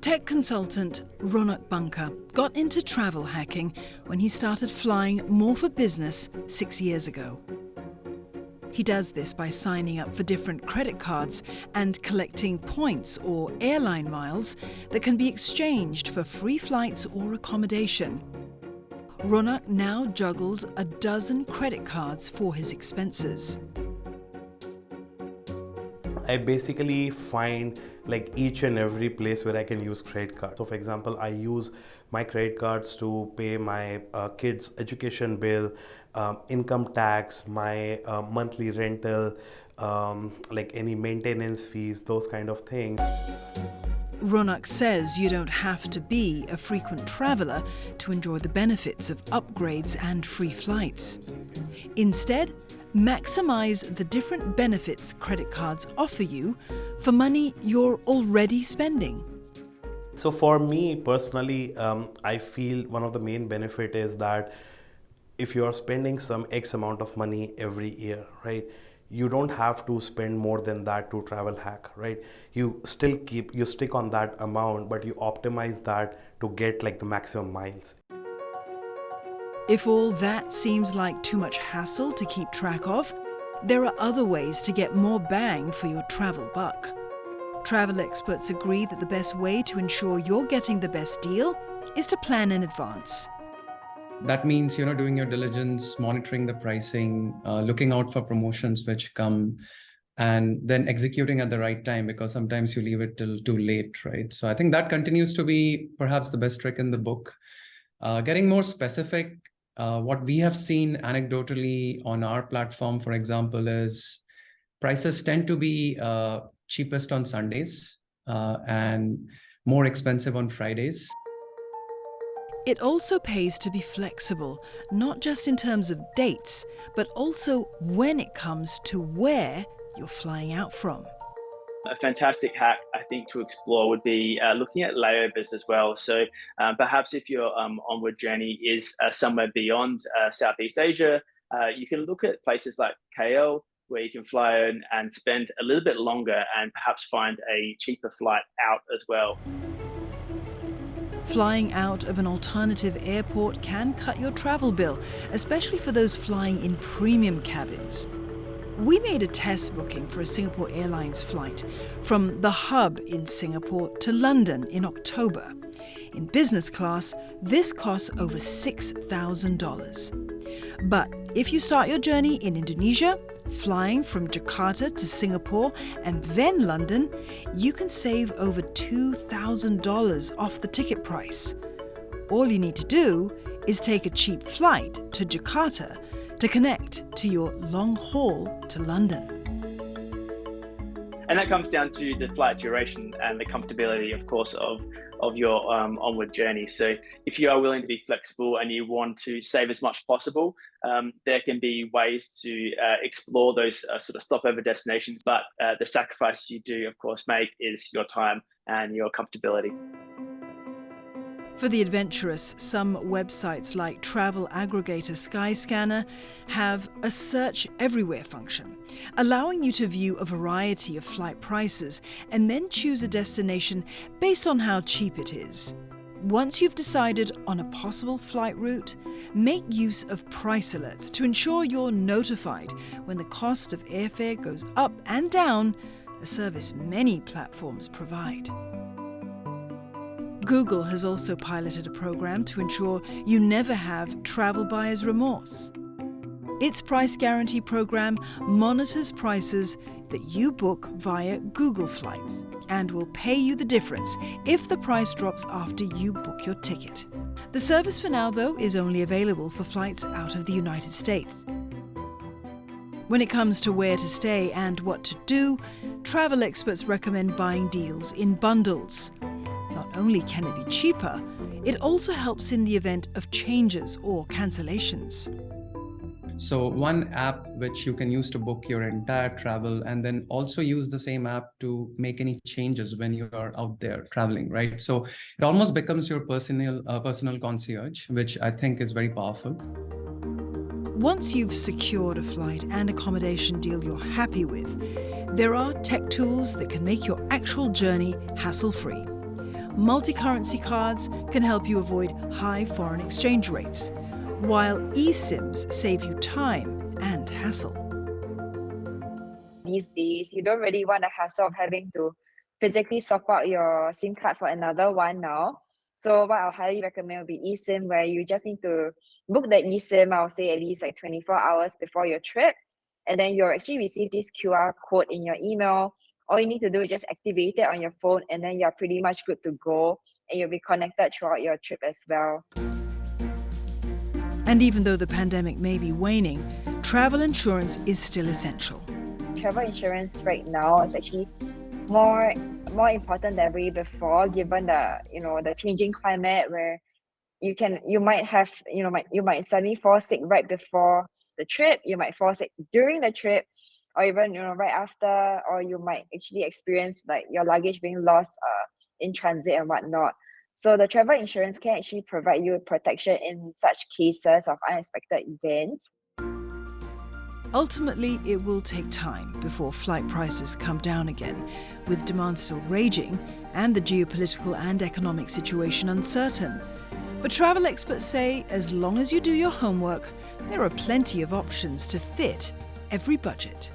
Tech consultant Ronak Banka got into travel hacking when he started flying more for business 6 years ago. He does this by signing up for different credit cards and collecting points or airline miles that can be exchanged for free flights or accommodation. Ronak now juggles a dozen credit cards for his expenses. I basically find each and every place where I can use credit cards. So for example, I use my credit cards to pay my kids' education bill, income tax, my monthly rental, any maintenance fees, those kind of things. Ronak says you don't have to be a frequent traveller to enjoy the benefits of upgrades and free flights. Instead, maximize the different benefits credit cards offer you for money you're already spending. So for me personally, I feel one of the main benefit is that if you are spending some X amount of money every year, right? You don't have to spend more than that to travel hack, right? You stick on that amount, but you optimize that to get the maximum miles. If all that seems like too much hassle to keep track of, there are other ways to get more bang for your travel buck. Travel experts agree that the best way to ensure you're getting the best deal is to plan in advance. That means, doing your diligence, monitoring the pricing, looking out for promotions which come, and then executing at the right time, because sometimes you leave it till too late, right? So I think that continues to be perhaps the best trick in the book. Getting more specific, what we have seen anecdotally on our platform, for example, is prices tend to be cheapest on Sundays and more expensive on Fridays. It also pays to be flexible, not just in terms of dates, but also when it comes to where you're flying out from. A fantastic hack, I think, to explore would be looking at layovers as well. So perhaps if your onward journey is somewhere beyond Southeast Asia, you can look at places like KL, where you can fly in and spend a little bit longer and perhaps find a cheaper flight out as well. Flying out of an alternative airport can cut your travel bill, especially for those flying in premium cabins. We made a test booking for a Singapore Airlines flight from the hub in Singapore to London in October. In business class, this costs over $6,000. But if you start your journey in Indonesia, flying from Jakarta to Singapore and then London, you can save over $2,000 off the ticket price. All you need to do is take a cheap flight to Jakarta to connect to your long haul to London. And that comes down to the flight duration and the comfortability, of course, of your onward journey. So if you are willing to be flexible and you want to save as much possible, there can be ways to explore those sort of stopover destinations. But the sacrifice you do, of course, make is your time and your comfortability. For the adventurous, some websites like travel aggregator Skyscanner have a search everywhere function, allowing you to view a variety of flight prices and then choose a destination based on how cheap it is. Once you've decided on a possible flight route, make use of price alerts to ensure you're notified when the cost of airfare goes up and down, a service many platforms provide. Google has also piloted a program to ensure you never have travel buyer's remorse. Its price guarantee program monitors prices that you book via Google Flights and will pay you the difference if the price drops after you book your ticket. The service for now, though, is only available for flights out of the United States. When it comes to where to stay and what to do, travel experts recommend buying deals in bundles. Not only can it be cheaper, it also helps in the event of changes or cancellations. So one app which you can use to book your entire travel, and then also use the same app to make any changes when you are out there traveling, right? So it almost becomes your personal concierge, which I think is very powerful. Once you've secured a flight and accommodation deal you're happy with, there are tech tools that can make your actual journey hassle-free. Multi-currency cards can help you avoid high foreign exchange rates, while eSIMs save you time and hassle. These days, you don't really want the hassle of having to physically swap out your SIM card for another one now. So what I'll highly recommend would be eSIM, where you just need to book the eSIM, I'll say at least like 24 hours before your trip. And then you'll actually receive this QR code in your email. All you need to do is just activate it on your phone, and then you're pretty much good to go. And you'll be connected throughout your trip as well. And even though the pandemic may be waning, travel insurance is still essential. Travel insurance right now is actually more important than ever before, given the changing climate, where you might suddenly fall sick right before the trip, you might fall sick during the trip, or even right after, or you might actually experience like your luggage being lost in transit and whatnot. So the travel insurance can actually provide you protection in such cases of unexpected events. Ultimately, it will take time before flight prices come down again, with demand still raging and the geopolitical and economic situation uncertain. But travel experts say as long as you do your homework, there are plenty of options to fit every budget.